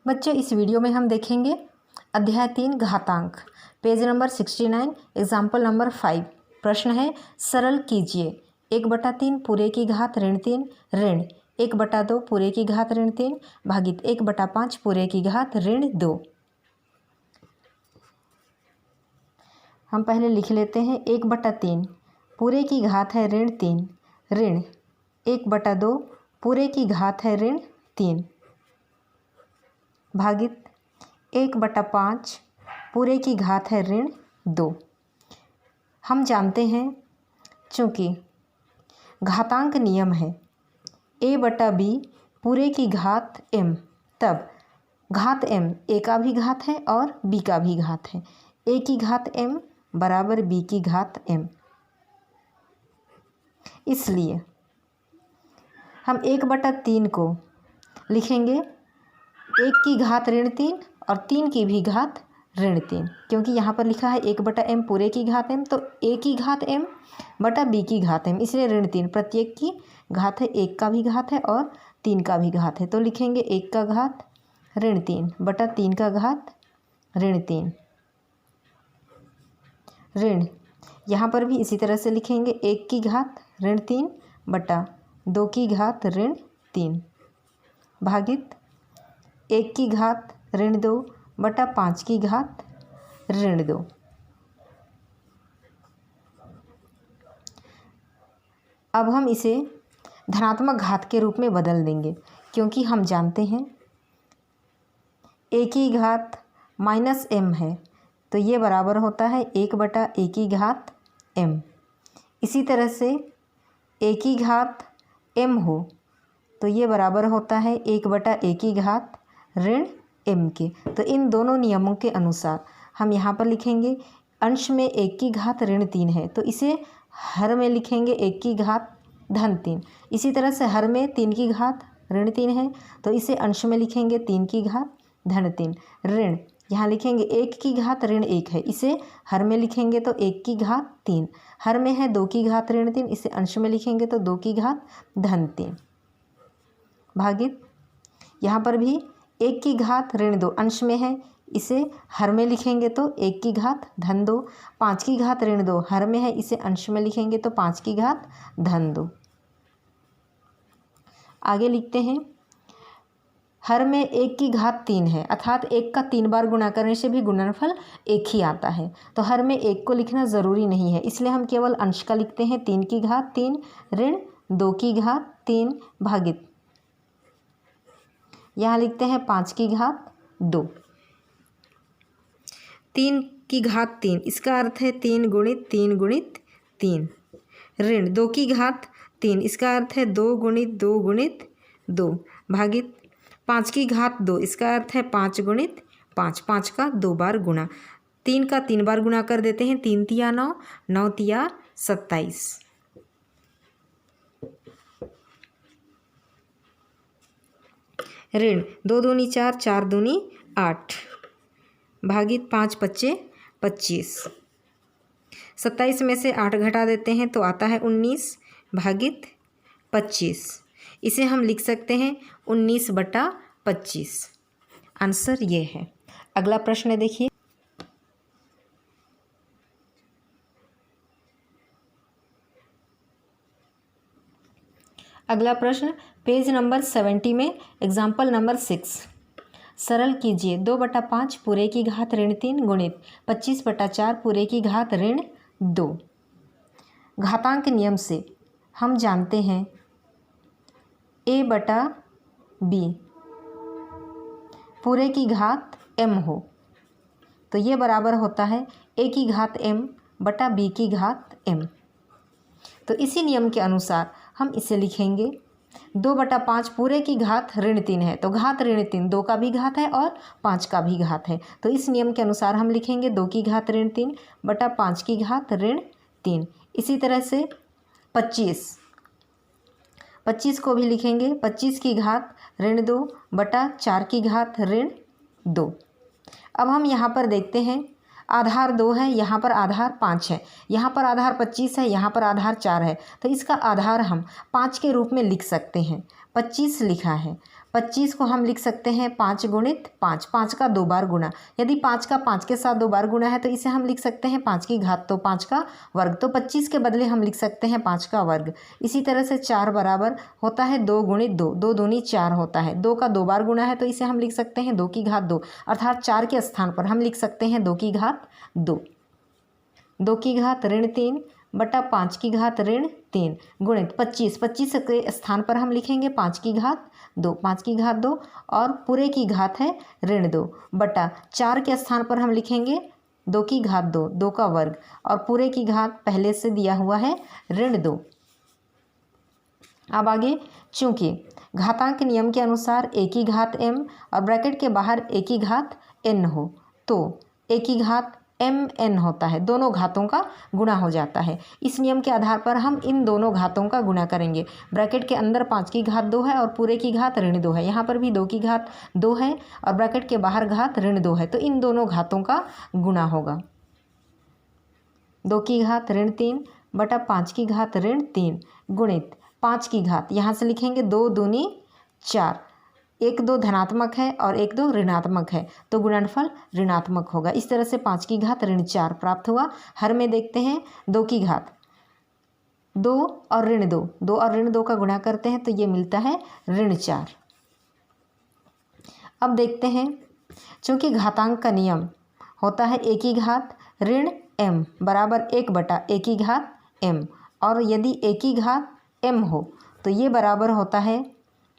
बच्चों, इस वीडियो में हम देखेंगे अध्याय 3 घातांक, पेज नंबर 69, एग्जाम्पल नंबर 5। प्रश्न है सरल कीजिए 1/3 पूरे की घात ऋण 3 ऋण 1/2 पूरे की घात ऋण 3 भागित 1/5 पूरे की घात ऋण 2। हम पहले लिख लेते हैं 1/3 पूरे की घात है ऋण 3 ऋण 1/2 पूरे की घात है ऋण 3 भागित 1/5 पूरे की घात है ऋण 2। हम जानते हैं चूँकि घातांक नियम है a/b पूरे की घात m, तब घात m a का भी घात है और b का भी घात है। a की घात m बराबर b की घात m। इसलिए हम 1/3 को लिखेंगे 1 की घात ऋण 3 और 3 की भी घात ऋण 3, क्योंकि यहाँ पर लिखा है 1/m पूरे की घात m, तो a की घात m बटा b की घात m, इसलिए ऋण 3 प्रत्येक की घात है, 1 का भी घात है और 3 का भी घात है। तो लिखेंगे 1 का घात ऋण 3 बटा 3 का घात ऋण 3 ऋण, यहाँ पर भी इसी तरह से लिखेंगे 1 की घात ऋण 3 बटा 2 की घात ऋण 3 भागित 1 की घात ऋण 2 बटा 5 की घात ऋण 2। अब हम इसे धनात्मक घात के रूप में बदल देंगे, क्योंकि हम जानते हैं a की घात -m है, तो ये बराबर होता है 1/a की घात m। इसी तरह से a की घात m हो तो ये बराबर होता है 1/a की घात ऋण m के। तो इन दोनों नियमों के अनुसार हम यहाँ पर लिखेंगे अंश में 1 की घात ऋण 3 है, तो इसे हर में लिखेंगे 1 की घात धन 3। इसी तरह से हर में 3 की घात ऋण 3 है, तो इसे अंश में लिखेंगे 3 की घात धन 3। ऋण यहाँ लिखेंगे 1 की घात ऋण 1 है, इसे हर में लिखेंगे तो 1 की घात 3। हर में है 2 की घात ऋण 3, इसे अंश में लिखेंगे तो 2 की घात धन 3 भागित यहाँ पर भी 1 की घात ऋण 2 अंश में है, इसे हर में लिखेंगे तो 1 की घात धन 2। 5 की घात ऋण 2 हर में है, इसे अंश में लिखेंगे तो 5 की घात धन 2। आगे लिखते हैं हर में 1 की घात 3 है, अर्थात 1 का 3 बार गुणा करने से भी गुणनफल 1 ही आता है, तो हर में 1 को लिखना ज़रूरी नहीं है, इसलिए हम केवल अंश का लिखते हैं 3 की घात 3 ऋण 2 की घात 3 भागित यहाँ लिखते हैं 5 की घात 2। 3 की घात 3 इसका अर्थ है 3 गुणित 3 गुणित 3 ऋण 2 की घात 3 इसका अर्थ है 2 गुणित 2 गुणित 2 भागित 5 की घात 2 इसका अर्थ है 5 गुणित 5, 5 का 2 बार गुणा, 3 का 3 बार गुणा कर देते हैं, 3 तिया 9, 9 तिया 27 ऋण 2 दूनी 4, 4 दूनी 8 भागित 5 पच्चे 25। 27 में से 8 घटा देते हैं तो आता है 19 भागित 25। इसे हम लिख सकते हैं 19/25। आंसर ये है। अगला प्रश्न देखिए। अगला प्रश्न पेज नंबर 70 में एग्जाम्पल नंबर 6। सरल कीजिए 2/5 पूरे की घात ऋण 3 गुणित 25/4 पूरे की घात ऋण 2। घातांक नियम से हम जानते हैं a/b पूरे की घात m हो, तो ये बराबर होता है a की घात m बटा b की घात m। तो इसी नियम के अनुसार हम इसे लिखेंगे 2/5 पूरे की घात ऋण 3 है, तो घात ऋण 3 2 का भी घात है और 5 का भी घात है, तो इस नियम के अनुसार हम लिखेंगे 2 की घात ऋण 3 बटा 5 की घात ऋण 3। इसी तरह से 25 को भी लिखेंगे 25 की घात ऋण 2 बटा 4 की घात ऋण 2। अब हम यहाँ पर देखते हैं आधार 2 है, यहाँ पर आधार 5 है, यहाँ पर आधार 25 है, यहाँ पर आधार 4 है, तो इसका आधार हम 5 के रूप में लिख सकते हैं। 25 लिखा है, 25 को हम लिख सकते हैं 5 गुणित 5, 5 का 2 बार गुणा। यदि 5 का 5 के साथ 2 बार गुणा है तो इसे हम लिख सकते हैं 5 की घात, तो 5 का वर्ग। तो 25 के बदले हम लिख सकते हैं 5 का वर्ग। इसी तरह से 4 बराबर होता है 2 गुणित 2, 2 दूनी 4 होता है। 2 का 2 बार गुणा है तो इसे हम लिख सकते हैं 2 की घात 2, अर्थात 4 के स्थान पर हम लिख सकते हैं 2 की घात 2। 2 की घात ऋण 3 बटा 5 की घात ऋण 3 गुणित 25, 25 के स्थान पर हम लिखेंगे 5 की घात 2, 5 की घात 2 और पूरे की घात है ऋण 2 बटा 4 के स्थान पर हम लिखेंगे 2 की घात 2, 2 का वर्ग और पूरे की घात पहले से दिया हुआ है ऋण 2। अब आगे, चूंकि घातांक नियम के अनुसार a की घात m और ब्रैकेट के बाहर a की घात n हो तो a की घात mn होता है, दोनों घातों का गुणा हो जाता है। इस नियम के आधार पर हम इन दोनों घातों का गुणा करेंगे। ब्रैकेट के अंदर 5 की घात 2 है और पूरे की घात ऋण 2 है, यहाँ पर भी 2 की घात 2 है और ब्रैकेट के बाहर घात ऋण 2 है, तो इन दोनों घातों का गुणा होगा। 2 की घात ऋण 3 बटा 5 की घात ऋण 3 गुणित 5 की घात, यहाँ से लिखेंगे 2 दूनी 4, 1 2 धनात्मक है और 1 2 ऋणात्मक है तो गुणनफल ऋणात्मक होगा। इस तरह से 5 की घात ऋण 4 प्राप्त हुआ। हर में देखते हैं 2 की घात 2 और ऋण 2, 2 और ऋण 2 का गुणा करते हैं तो ये मिलता है ऋण 4। अब देखते हैं, चूँकि घातांक का नियम होता है a की घात ऋण m बराबर 1 बटा a की घात m, और यदि a की घात m हो तो ये बराबर होता है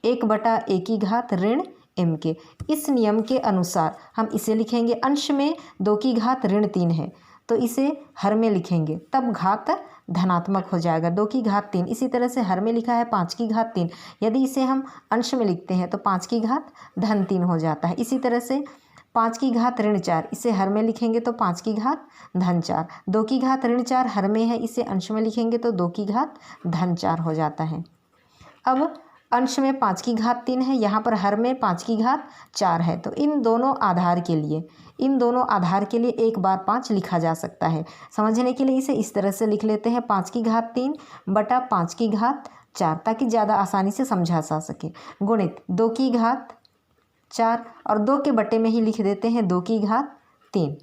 1 बटा a की घात ऋण m के। इस नियम के अनुसार हम इसे लिखेंगे, अंश में 2 की घात ऋण 3 है तो इसे हर में लिखेंगे, तब घात धनात्मक हो जाएगा 2 की घात 3। इसी तरह से हर में लिखा है 5 की घात 3, यदि इसे हम अंश में लिखते हैं तो 5 की घात धन 3 हो जाता है। इसी तरह से 5 की घात ऋण 4, इसे हर में लिखेंगे तो 5 की घात धन 4। 2 की घात ऋण 4 हर में है, इसे अंश में लिखेंगे तो 2 की घात धन 4 हो जाता है। अब अंश में 5 की घात 3 है, यहाँ पर हर में 5 की घात 4 है, तो इन दोनों आधार के लिए 1 बार 5 लिखा जा सकता है। समझने के लिए इसे इस तरह से लिख लेते हैं 5 की घात 3 बटा 5 की घात 4, ताकि ज़्यादा आसानी से समझा जा सके, गुणित 2 की घात 4 और 2 के बटे में ही लिख देते हैं 2 की घात 3।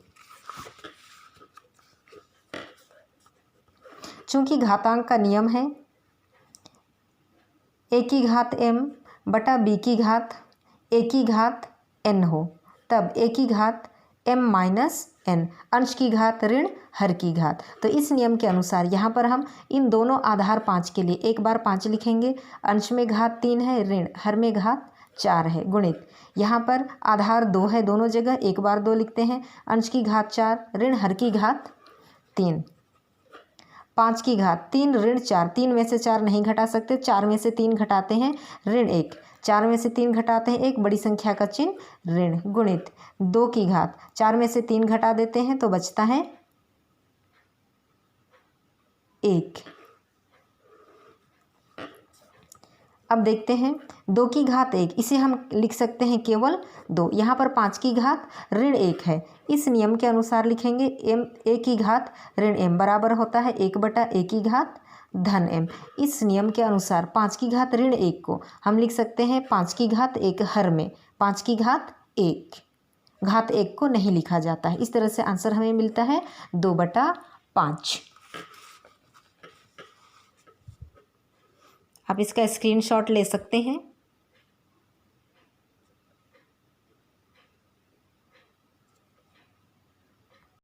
चूँकि घातांक का नियम है a की घात m बटा b की घात a की घात n हो, तब a की घात m माइनस n, अंश की घात ऋण हर की घात। तो इस नियम के अनुसार यहाँ पर हम इन दोनों आधार 5 के लिए 1 बार 5 लिखेंगे, अंश में घात 3 है, ऋण हर में घात 4 है, गुणित यहाँ पर आधार 2 है, दोनों जगह 1 बार 2 लिखते हैं, अंश की घात 4 ऋण हर की घात 3। 5 की घात 3 ऋण 4, 3 में से 4 नहीं घटा सकते, 4 में से 3 घटाते हैं ऋण 1, 4 में से 3 घटाते हैं 1, बड़ी संख्या का चिन्ह ऋण, गुणित 2 की घात 4 में से 3 घटा देते हैं तो बचता है 1। अब देखते हैं 2 की घात 1, इसे हम लिख सकते हैं केवल 2। यहाँ पर 5 की घात ऋण 1 है, इस नियम के अनुसार लिखेंगे a की घात ऋण m बराबर होता है 1 बटा a की घात धन m। इस नियम के अनुसार 5 की घात ऋण 1 को हम लिख सकते हैं 5 की घात 1 हर में 5 की घात 1, घात 1 को नहीं लिखा जाता है। इस तरह से आंसर हमें मिलता है 2 बटा 5। आप इसका स्क्रीनशॉट ले सकते हैं।